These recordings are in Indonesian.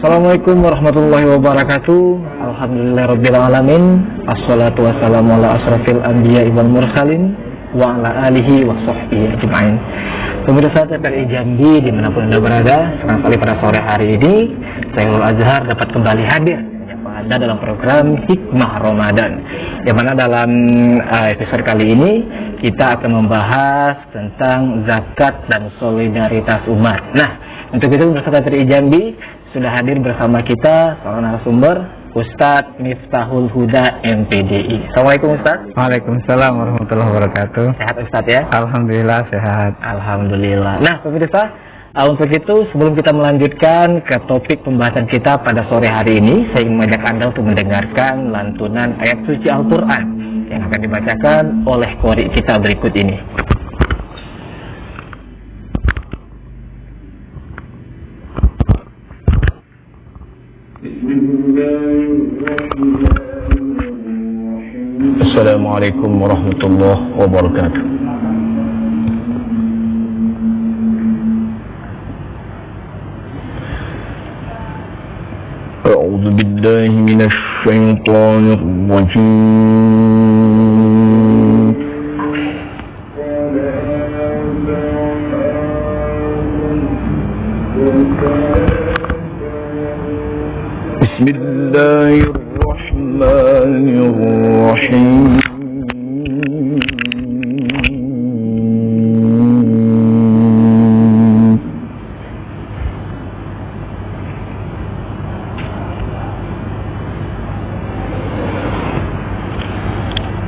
Assalamualaikum warahmatullahi wabarakatuh. Alhamdulillahirrabbilalamin. Assalatu wassalamu ala asrafil anbiya wal mursalin wa ala alihi wa sahbihi ajma'in. Pemirsa TPRI Jambi dimanapun Anda berada, senang sekali pada sore hari ini Khairul Azhar dapat kembali hadir menyapa Anda dalam program Hikmah Ramadan, yang mana dalam episode kali ini kita akan membahas tentang zakat dan solidaritas umat. Nah, untuk itu pemirsa TPRI Jambi sudah hadir bersama kita seorang narasumber, Ustadz Miftahul Huda MPDI. Assalamualaikum Ustadz. Waalaikumsalam warahmatullahi wabarakatuh. Sehat Ustadz ya? Alhamdulillah sehat. Alhamdulillah. Nah pemirsa, untuk itu sebelum kita melanjutkan ke topik pembahasan kita pada sore hari ini, saya ingin mengajak Anda untuk mendengarkan lantunan ayat suci Al-Quran yang akan dibacakan oleh qori kita berikut ini. Assalamualaikum warahmatullahi wabarakatuh. A'udzu billahi minasy syaithanir rajim. Bismillahirrahmanirrahim.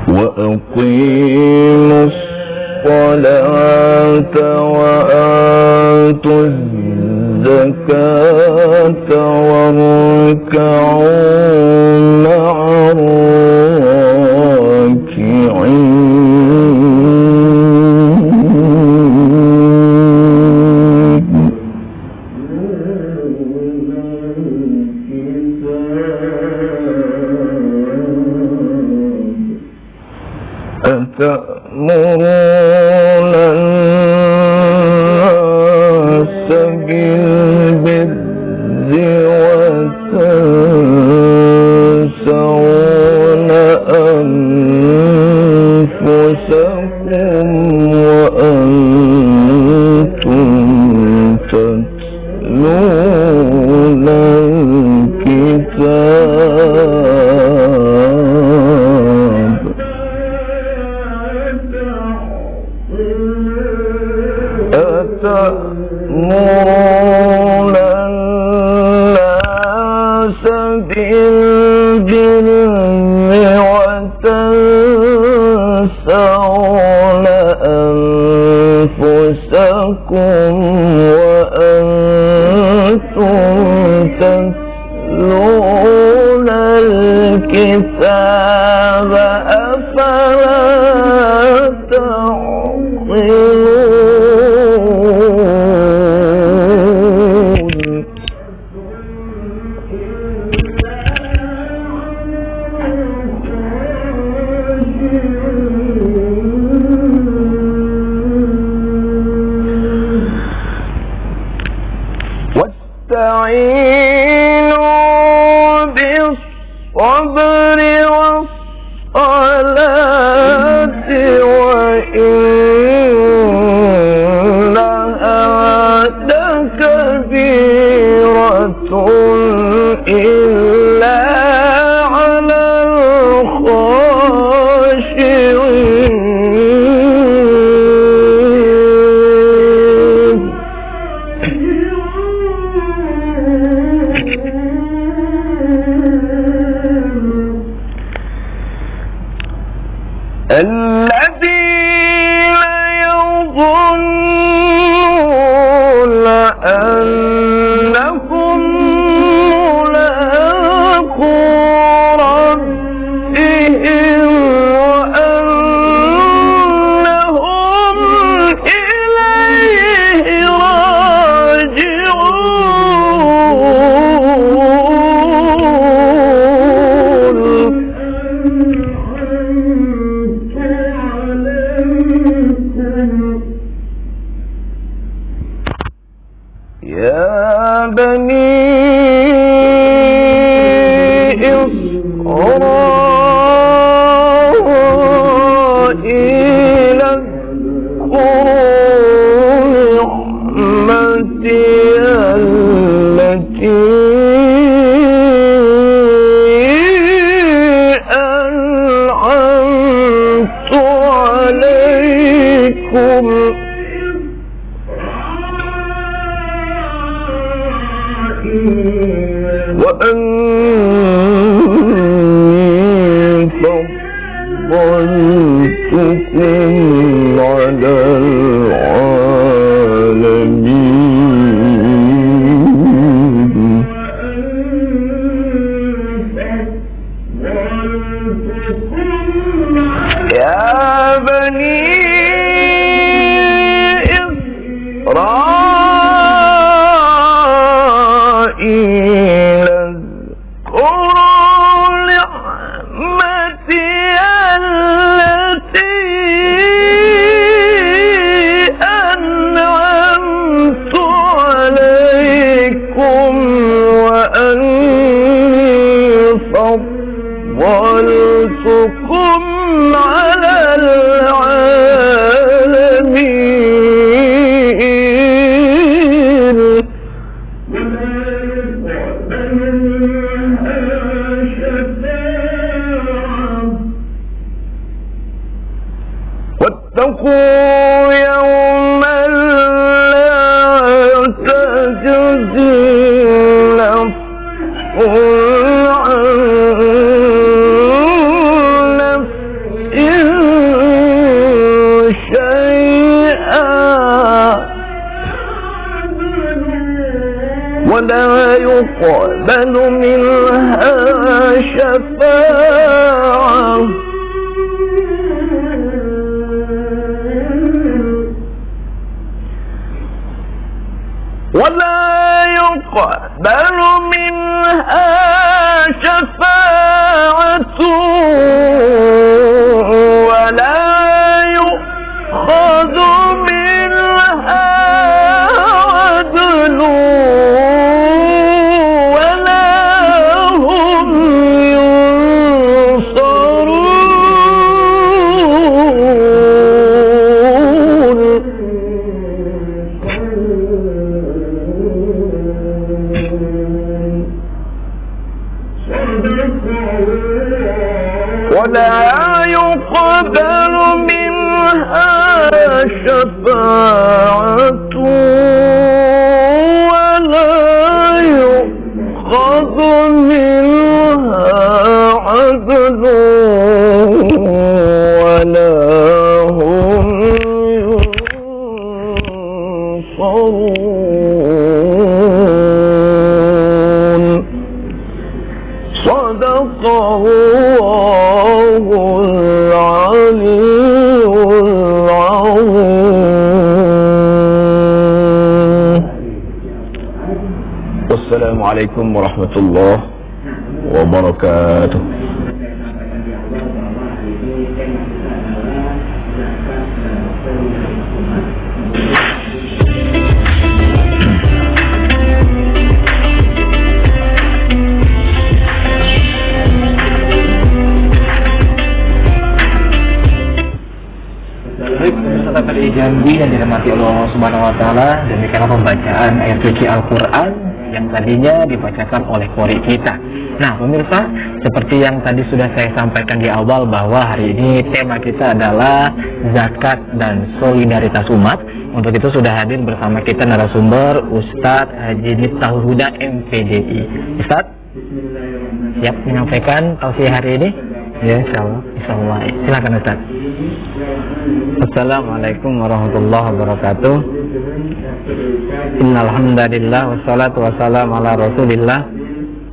Wa aqimus salata wa atuz zakata warka'u ma'ar raki'in. أتأمرون الناس بالبر وتنسون أنفسكم وأنتم تتلون الكتاب. أتأمرون الناس بالبر وتنسون أنفسكم وأنتم تتلون الكتاب أفلا تعقلون. واستعينوا بالصبر والصلاة وإنها لكبيرة إلا على الخاشعين. الذين يظنون أنهم ملاقو ربهم وأنهم إليه راجعون. يا بني التي أنعمت عليكم وأني فضلتكم على العالمين. يا بني إسرائيل اذكروا نعمتي التي أنعمت عليكم وأني فضلتكم على العالمين. واتقوا يوما لا تجزي نفس عن نفس شيئا ولا يقبل منها شفاعة ولا يؤخذ منها عدل ولا هم ينصرون. ولا يقبل منها شفاعة ولا يؤخذ منها عدل ولا هم ينصرون. صدق الله العلي العظيم. والسلام عليكم ورحمة الله وبركاته. Jambi yang dirahmati Allah Subhanahu wa taala, demikianlah pembacaan ayat suci Al-Qur'an yang tadinya dibacakan oleh qori kita. Nah, pemirsa, seperti yang tadi sudah saya sampaikan di awal bahwa hari ini tema kita adalah zakat dan solidaritas umat. Untuk itu sudah hadir bersama kita narasumber Ustadz Haji Miftahul Huda MPDI. Ustadz, siap menyampaikan tausiah hari ini? Ya, insyaallah. Insyaallah. Silakan Ustadz. Assalamualaikum warahmatullahi wabarakatuh. Innal hamdalillah wassalatu wassalamu ala Rasulillah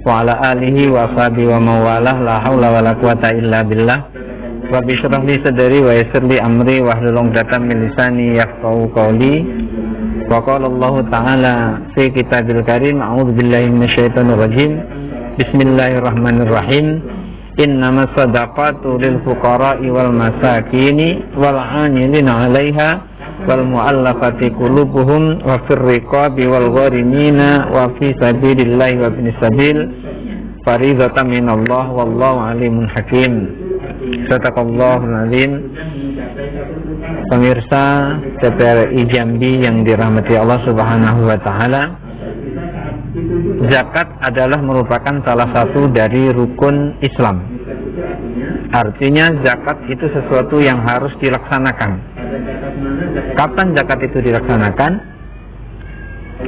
wa ala alihi wa sahbihi wa mawalah la haula wala quwata illa billah. Rabbi shrah li sadri wa yassir li amri wahlul 'uqdatam min lisani yafqahu qawli. Wa qala Allah ta'ala fi kitabil karim, a'udzu billahi minasyaitonir rajim. Bismillahirrahmanirrahim. Innamas sadaqatu lil fuqara'i wal masakini wal 'amilina 'alaiha wal mu'allafati qulubuhum wa fir riqabi wal gharimina wa fi sabilillahi wa ibnis sabil fariidatan minallah wallahu alimun hakim. Sadaqallahul azim. Pemirsa TPRI Jambi yang dirahmati Allah Subhanahu wa taala, zakat adalah merupakan salah satu dari rukun Islam. Artinya zakat itu sesuatu yang harus dilaksanakan. Kapan zakat itu dilaksanakan?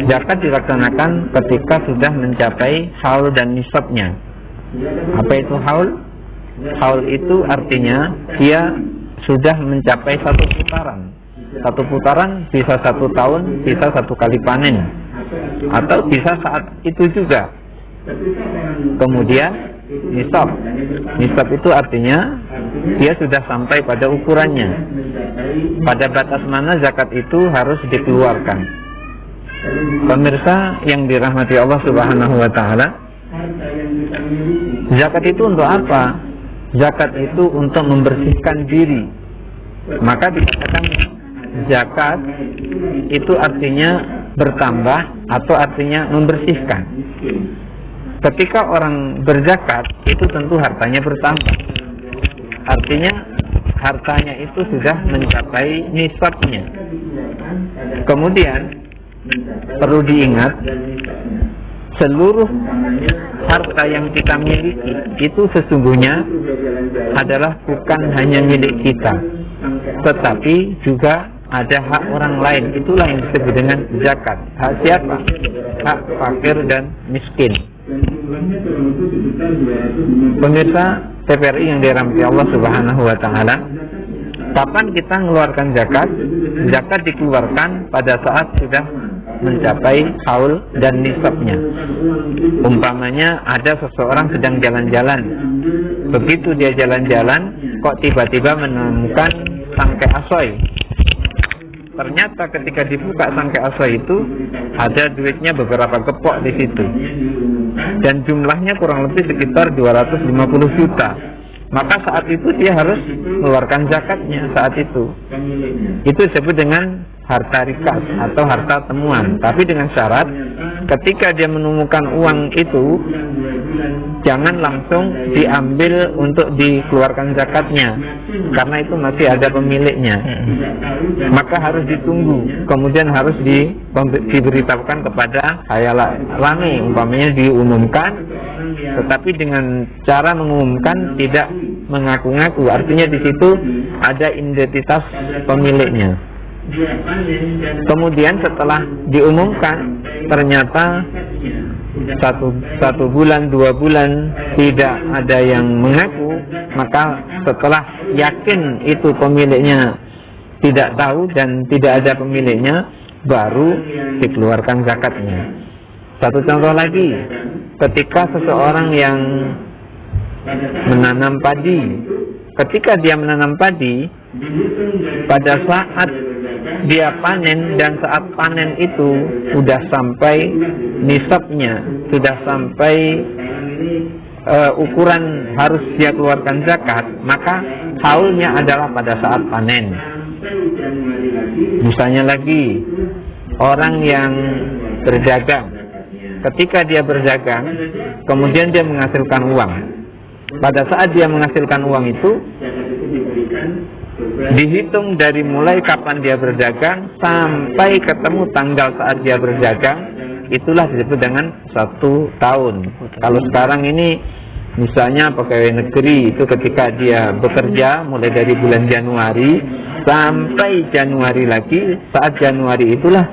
Zakat dilaksanakan ketika sudah mencapai haul dan nisabnya. Apa itu haul? Haul itu artinya dia sudah mencapai satu putaran. Satu putaran bisa 1 tahun, bisa 1 kali panen, atau bisa saat itu juga. Kemudian nisab. Nisab itu artinya dia sudah sampai pada ukurannya. Pada batas mana zakat itu harus dikeluarkan. Pemirsa yang dirahmati Allah Subhanahu wa taala, zakat itu untuk apa? Zakat itu untuk membersihkan diri. Maka dikatakan zakat itu artinya bertambah atau artinya membersihkan. Ketika orang berzakat itu tentu hartanya bertambah. Artinya hartanya itu sudah mencapai nisabnya. Kemudian perlu diingat, seluruh harta yang kita miliki itu sesungguhnya adalah bukan hanya milik kita, tetapi juga ada hak orang lain. Itulah yang disebut dengan zakat. Hak siapa? Hak fakir dan miskin. Pemirsa TPRI yang dirahmati Allah Subhanahu wa taala, kapan kita mengeluarkan zakat? Zakat dikeluarkan pada saat sudah mencapai haul dan nisabnya. Umpamanya ada seseorang sedang jalan-jalan. Begitu dia jalan-jalan, kok tiba-tiba menemukan sangkai asoy. Ternyata ketika dibuka sangkai asoy itu ada duitnya beberapa gepok di situ. Dan jumlahnya kurang lebih sekitar 250 juta. Maka saat itu dia harus mengeluarkan zakatnya saat itu. Itu disebut dengan harta rikas atau harta temuan. Tapi dengan syarat ketika dia menemukan uang itu jangan langsung diambil untuk dikeluarkan zakatnya, karena itu masih ada pemiliknya. Maka harus ditunggu, kemudian harus diberitahukan kepada khayala rame, umpamanya diumumkan, tetapi dengan cara mengumumkan tidak mengaku-ngaku. Artinya di situ ada identitas pemiliknya. Kemudian setelah diumumkan ternyata satu bulan, 2 bulan tidak ada yang mengaku, maka setelah yakin itu pemiliknya tidak tahu dan tidak ada pemiliknya, baru dikeluarkan zakatnya. Satu contoh lagi, ketika seseorang yang menanam padi, ketika dia menanam padi, pada saat dia panen dan saat panen itu sudah sampai nisabnya, sudah sampai ukuran harus dia keluarkan zakat, maka haulnya adalah pada saat panen. Misalnya lagi, orang yang berdagang, ketika dia berdagang, kemudian dia menghasilkan uang. Pada saat dia menghasilkan uang itu, dihitung dari mulai kapan dia berdagang sampai ketemu tanggal saat dia berdagang, itulah disebut dengan 1 tahun. Kalau sekarang ini misalnya pegawai negeri itu ketika dia bekerja mulai dari bulan Januari sampai Januari lagi, saat Januari itulah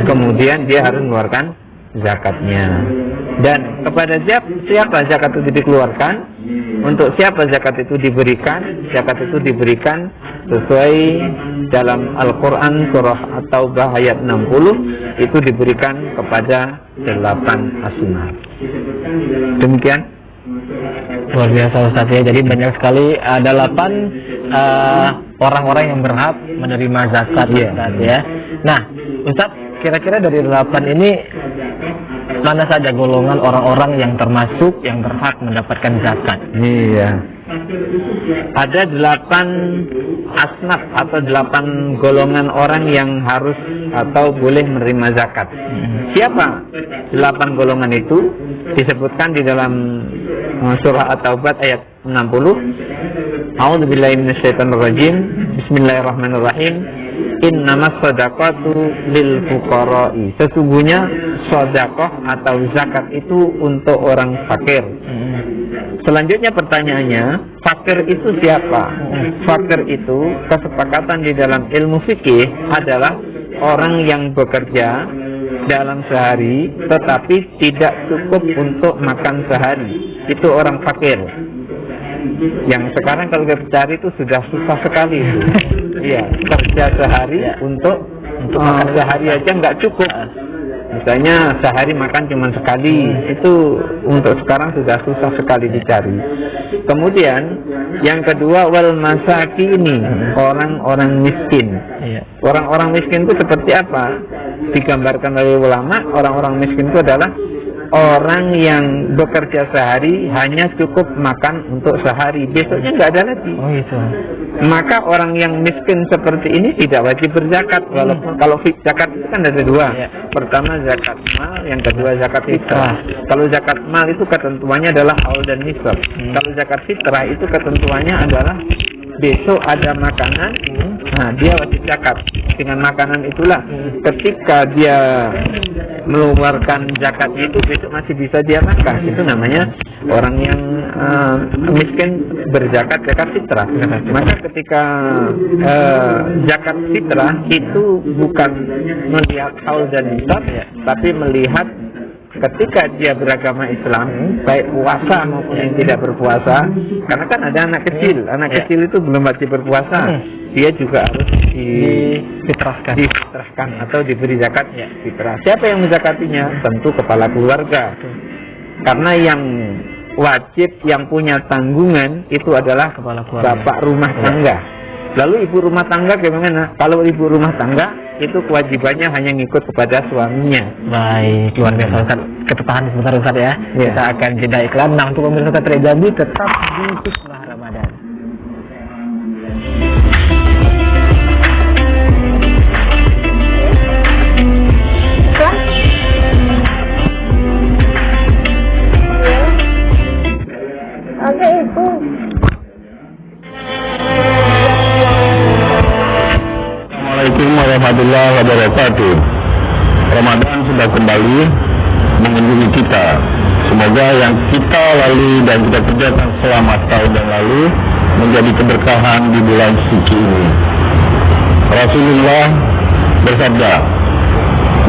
kemudian dia harus mengeluarkan zakatnya. Dan kepada siapa zakat itu dikeluarkan, untuk siapa zakat itu diberikan? Zakat itu diberikan sesuai dalam Al-Quran surah At-Taubah ayat 60, itu diberikan kepada 8 asnaf. Demikian. Luar biasa Ustaz ya. Jadi banyak sekali 8 orang-orang yang berhak menerima zakat Ustaz ya. Nah Ustaz, kira-kira dari 8 ini mana saja golongan orang-orang yang termasuk yang berhak mendapatkan zakat? Iya. Ada 8 asnaf atau 8 golongan orang yang harus atau boleh menerima zakat. Siapa 8 golongan itu? Disebutkan di dalam surah At-Taubah ayat 60. A'udzubillahi minasyaitonirrajim. Bismillahirrahmanirrahim. Innamas shadaqatu lil fuqara'i. Sesungguhnya sedekah atau zakat itu untuk orang fakir. Selanjutnya pertanyaannya, fakir itu siapa? Fakir itu kesepakatan di dalam ilmu fikih adalah orang yang bekerja dalam sehari tetapi tidak cukup untuk makan sehari. Itu orang fakir. Yang sekarang kalau kita cari itu sudah susah sekali. Iya, kerja sehari untuk makan sehari aja nggak cukup. Misalnya sehari makan cuma sekali, itu untuk sekarang sudah susah sekali dicari. Kemudian yang kedua, wal masakini, orang-orang miskin. Orang-orang miskin itu seperti apa? Digambarkan oleh ulama, orang-orang miskin itu adalah orang yang bekerja sehari hanya cukup makan untuk sehari, besoknya nggak ada lagi. Oh itu. Maka orang yang miskin seperti ini tidak wajib berzakat. Walaupun kalau zakat itu kan ada dua. Pertama zakat mal, yang kedua zakat fitrah. Kalau zakat mal itu ketentuannya adalah haul dan nisab. Kalau zakat fitrah itu ketentuannya adalah besok ada makanan, nah dia wajib zakat. Dengan makanan itulah ketika dia mengeluarkan zakatnya itu besok masih bisa dia makan. Itu namanya orang yang miskin berzakat zakat fitrah. Maka ketika zakat fitrah itu bukan melihat haul dan nisab, tapi melihat ketika dia beragama Islam, baik puasa maupun yang tidak berpuasa. Karena kan ada anak kecil itu belum wajib berpuasa, dia juga harus difitrahkan atau diberi zakat fitrah. Siapa yang menzakatinya? Tentu kepala keluarga. Karena yang wajib, yang punya tanggungan itu adalah kepala keluarga, bapak rumah tangga. Lalu ibu rumah tangga bagaimana? Kalau ibu rumah tangga itu kewajibannya hanya ngikut kepada suaminya. Baik, luar biasa Ustaz. Ketahan sebentar Ustaz ya. Kita akan jeda iklan. Nah, untuk pemirsa Satria Jambi tetap di Hikmah Ramadan. Oke, Ibu. Assalamualaikum warahmatullahi wabarakatuh. Ramadan sudah kembali mengunjungi kita. Semoga yang kita lalui dan kita kerjakan selama setahun yang lalu menjadi keberkahan di bulan suci ini. Rasulullah bersabda,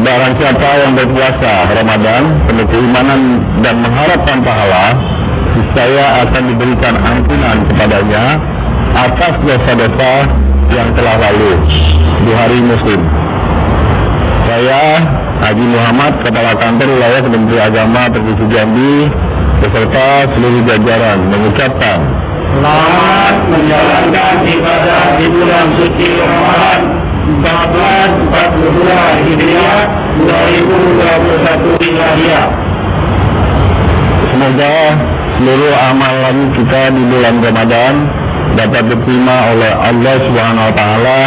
barang siapa yang berpuasa Ramadan penuh keimanan dan mengharapkan pahala, niscaya akan diberikan ampunan kepadanya atas dosa-dosa yang telah lalu di hari Muslim. Saya Haji Muhammad, Kepala Kantor Wilayah Menteri Agama Provinsi Jambi beserta seluruh jajaran mengucapkan selamat menjalankan ibadah di bulan suci Ramadan 1442 Hijriah 2021 Hijriah. Semoga seluruh amalan kita di bulan Ramadan dapat diterima oleh Allah Subhanahu wa taala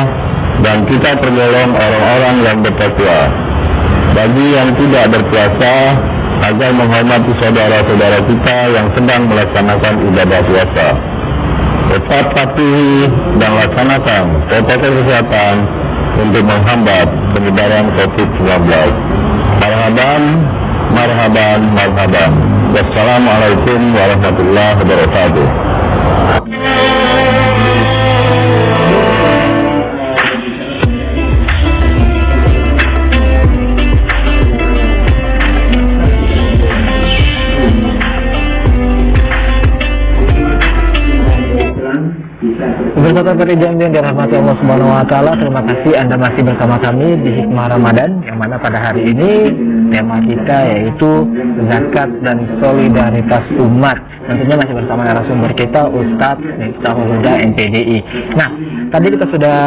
dan kita tergolong orang-orang yang bertakwa. Bagi yang tidak berpuasa, agar menghormati saudara-saudara kita yang sedang melaksanakan ibadah puasa. Tetap patuhi dan laksanakan protokol kesehatan untuk menghambat penyebaran COVID-19. Marhaban, marhaban, marhaban. Wassalamualaikum warahmatullahi wabarakatuh. Pemirsa Satria Jambi yang dirahmati Allah Subhanahu wa taala, terima kasih Anda masih bersama kami di Hikmah Ramadan, yang mana pada hari ini tema kita yaitu zakat dan solidaritas umat. Tentunya masih bersama narasumber kita Ustadz Miftahul Huda MPDI. Nah, tadi kita sudah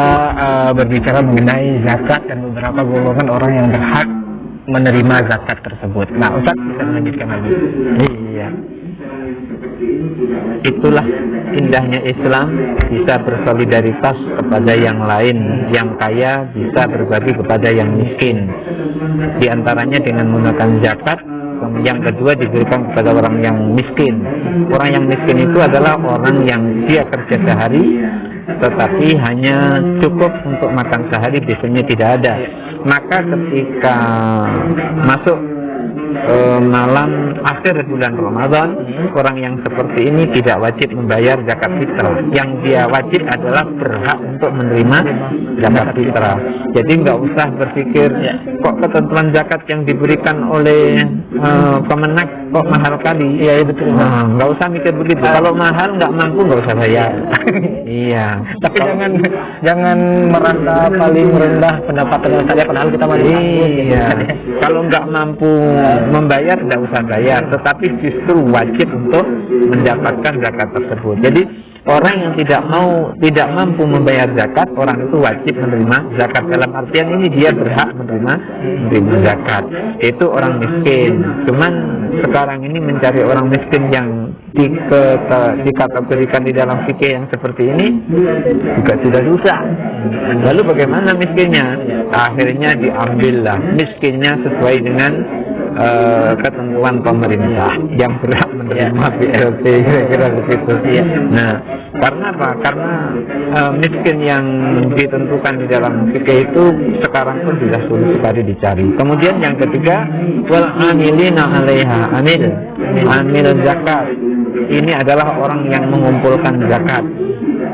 berbicara mengenai zakat dan beberapa golongan orang yang berhak menerima zakat tersebut. Nah, Ustadz bisa melanjutkan lagi. Iya. Itulah indahnya Islam, bisa bersolidaritas kepada yang lain, yang kaya bisa berbagi kepada yang miskin. Di antaranya dengan menggunakan zakat, yang kedua diberikan kepada orang yang miskin. Orang yang miskin itu adalah orang yang dia kerja sehari tetapi hanya cukup untuk makan sehari, biasanya tidak ada. Maka ketika masuk malam akhir bulan Ramadan, orang yang seperti ini tidak wajib membayar zakat fitrah. Yang dia wajib adalah berhak untuk menerima zakat fitrah. Jadi nggak usah berpikir kok ketentuan zakat yang diberikan oleh Kemenak kok mahal kali. Iya, betul. Nggak usah mikir begitu. Kalau mahal nggak mampu nggak usah bayar. Iya. Tapi jangan merasa paling rendah pendapatan saya, padahal kita masih iya. Kalau nggak mampu membayar tidak usah bayar, tetapi justru wajib untuk mendapatkan zakat tersebut. Jadi orang yang tidak mampu membayar zakat, orang itu wajib menerima zakat. Dalam artian ini dia berhak menerima zakat. Itu orang miskin. Cuman sekarang ini mencari orang miskin yang dikategorikan di dalam fikih yang seperti ini juga sudah susah. Lalu bagaimana miskinnya? Akhirnya diambillah miskinnya sesuai dengan ketentuan pemerintah yang berhak menerima BLT, kira-kira begitu. Nah, karena apa? Karena miskin yang ditentukan di dalam fikih itu sekarang pun sudah sulit sekali dicari. Kemudian yang ketiga, wal amilina 'alaiha, amil zakat. Ini adalah orang yang mengumpulkan zakat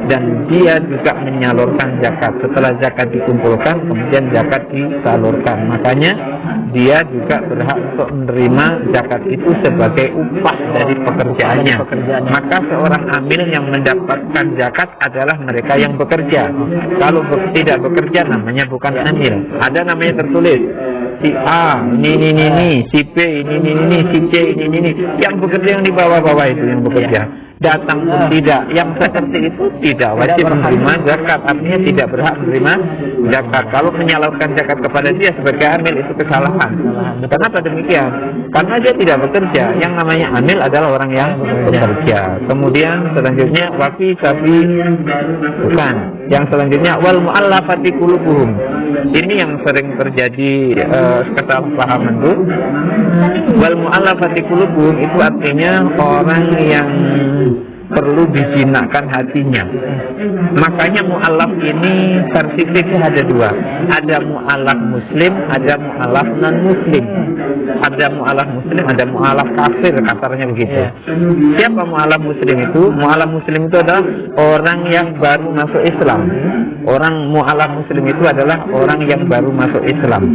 dan dia juga menyalurkan zakat. Setelah zakat dikumpulkan, kemudian zakat disalurkan. Makanya dia juga berhak untuk menerima zakat itu sebagai upah dari pekerjaannya. Maka seorang amil yang mendapatkan zakat adalah mereka yang bekerja. Kalau tidak bekerja namanya bukan amil. Ada namanya tertulis si A ini, si B ini, si C ini. Yang bekerja yang di bawah-bawah itu yang bekerja. Datang pun tidak, yang seperti itu tidak wajib menerima zakat, artinya tidak berhak menerima zakat. Kalau menyalurkan zakat kepada dia sebagai amil itu kesalahan. Kenapa demikian? Karena dia tidak bekerja. Yang namanya amil adalah orang yang bekerja. Kemudian selanjutnya wafi sabi, bukan. Yang selanjutnya wal mu'allafati qulubuhum. Ini yang sering terjadi kesalahpahaman itu. Wal mu'allafati qulubuhum itu artinya orang yang perlu dijinakkan hatinya. Makanya mu'alaf ini versi fikih ada dua. Ada mu'alaf muslim, ada mu'alaf non muslim. Ada mu'alaf muslim, ada mu'alaf kafir, kasarnya begitu. Siapa mu'alaf muslim itu? Mu'alaf muslim itu adalah orang yang baru masuk Islam. Orang mu'alaf muslim itu adalah orang yang baru masuk Islam.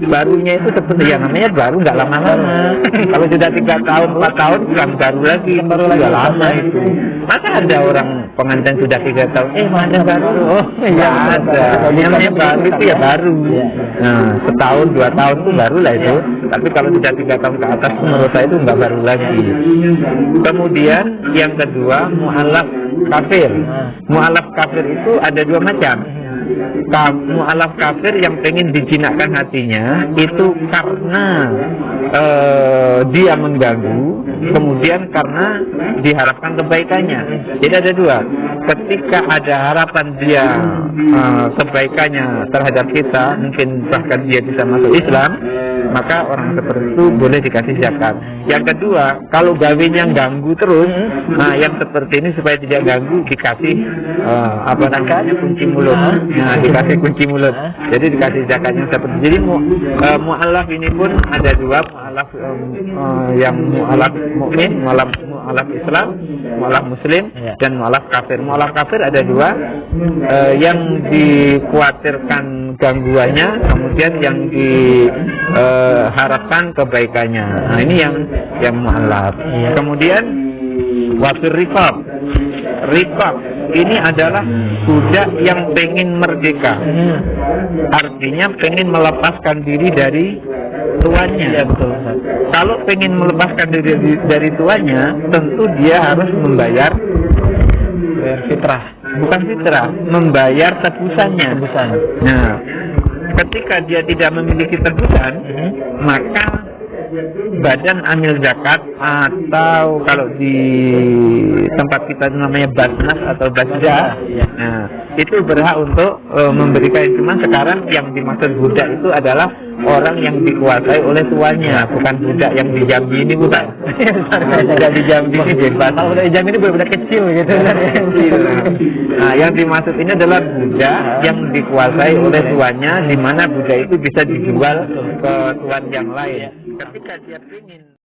Barunya itu seperti yang namanya baru, nggak lama-lama. Kalau sudah 3 tahun, 4 tahun bukan baru lagi, baru lama itu. Masa ada orang pengantin sudah 3 tahun, mana baru? Oh, ya ada. Namanya baru itu ya baru. Nah, setahun 2 tahun itu baru lah itu. Tapi kalau sudah 3 tahun ke atas, menurut saya itu nggak baru lagi. Kemudian yang kedua, mu'alaf kafir. Mu'alaf kafir itu ada 2 macam. Mu'alaf kafir yang pengen dijinakkan hatinya itu karena dia mengganggu, kemudian karena diharapkan kebaikannya. Jadi ada 2. Ketika ada harapan dia kebaikannya terhadap kita, mungkin bahkan dia bisa masuk Islam, maka orang seperti itu boleh dikasih zakat. Yang kedua, kalau gawinnya ganggu terus, nah yang seperti ini supaya tidak ganggu dikasih kunci mulut. Nah, dikasih kunci mulut. Jadi dikasih zakatnya seperti. Jadi mu'alaf ini pun ada 2, mu'alaf yang mu'alaf mukmin, mu'alaf Islam, mu'alaf muslim, dan mu'alaf kafir. Mu'alaf kafir ada 2, yang dikhawatirkan gangguannya, kemudian yang diharapkan kebaikannya. Nah, ini yang mu'alaf. Kemudian wafir rifab. Rifab ini adalah budak yang pengen merdeka. Artinya pengen melepaskan diri dari tuannya. Ya, betul. Kalau pengen melepaskan diri dari tuannya, tentu dia harus membayar fitrah. Bukan fitrah, membayar tebusannya. Nah, ketika dia tidak memiliki tebusan, maka badan amil zakat, atau kalau di tempat kita namanya basnas atau basda, nah itu berhak untuk memberikan. Cuma sekarang yang dimaksud budak itu adalah orang yang dikuasai oleh tuannya, bukan budak yang di Jambi ini, bukan. Budak di Jambi ini bebas. Kalau budak di Jambi ini budak kecil gitu. Nah, yang dimaksud ini adalah budak yang dikuasai oleh tuannya, di mana budak itu bisa dijual ke tuan yang lain. Ketika dia ingin